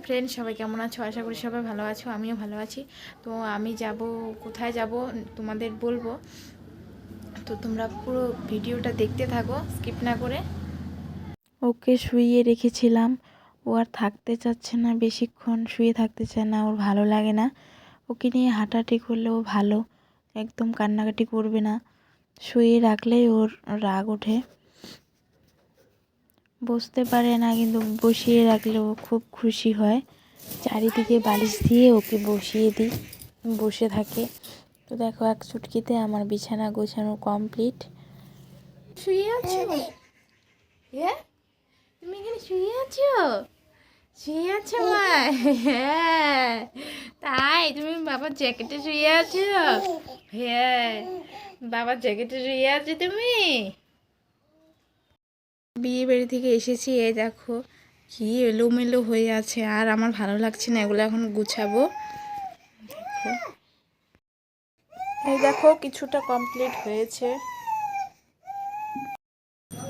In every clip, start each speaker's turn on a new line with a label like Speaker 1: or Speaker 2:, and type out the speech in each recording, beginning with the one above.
Speaker 1: Friend, সবাই কেমন আছো? আশা করি সবাই ভালো আছো, আমিও ভালো আছি। তো আমি যাব, কোথায় যাব তোমাদের বলবো, তো তোমরা পুরো ভিডিওটা দেখতে থাকো স্কিপ না করে। ওকে শুইয়ে রেখেছিলাম, ও আর থাকতে চাচ্ছে না, বেশিক্ষণ শুয়ে থাকতে চায় না, ওর ভালো লাগে না। ওকে নিয়ে হাঁটাহাঁটি করলেও ভালো, একদম কান্নাকাটি করবে না। শুয়ে রাখলেই ওর রাগ ওঠে, বসতে পারে না, কিন্তু বসিয়ে রাখলে ও খুব খুশি হয়। চারিদিকে বালিশ দিয়ে ওকে বসিয়ে দিই, বসে থাকে। তো দেখো, এক চুটকিতে আমার বিছানা গোছানো কমপ্লিট। শুয়ে আছো? হ্যাঁ, তুমি এখানে শুয়ে আছো? শুয়ে আছো মা? হ্যাঁ, তাই তুমি বাবার জ্যাকেটে শুয়ে আছো? হ্যাঁ, বাবার জ্যাকেটে শুয়ে আছো তুমি। বিয়ে বাড়ি থেকে এসেছি, এই দেখো কি এলোমেলো হয়ে আছে, আর আমার ভালো লাগছে না, এগুলো এখন গুছাবো। দেখো, এই দেখো কিছুটা কমপ্লিট হয়েছে।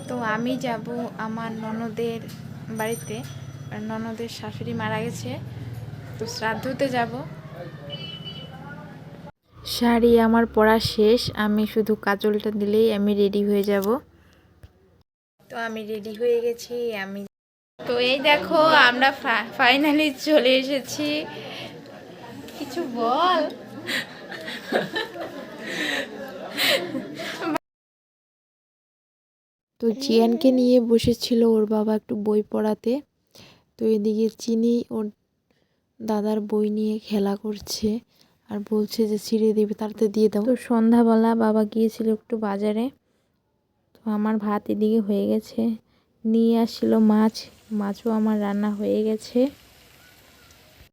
Speaker 1: তো আমি যাব আমার ননদের বাড়িতে, আর ননদের শাশুড়ি মারা গেছে, তো শ্রাদ্ধতে যাব। শাড়ি আমার পরা শেষ, আমি শুধু কাজলটা দিলেই আমি রেডি হয়ে যাব। তো আমি রেডি হয়ে গেছি। তো এই দেখো, আমরা ফাইনালি চলে এসেছি। কিছু বল। তো জিয়ানকে নিয়ে বসেছিল ওর বাবা একটু বই পড়াতে। তো এদিকে চিনি ওর দাদার বই নিয়ে খেলা করছে, আর বলছে যে ছিঁড়ে দেবে, তাড়াতাড়ি দিয়ে দাও। তো সন্ধ্যাবেলা বাবা গিয়েছিল একটু বাজারে। তো আমার ভাত এদিকে হয়ে গেছে, নিয়ে আসছিল মাছ, মাছও আমার রান্না হয়ে গেছে।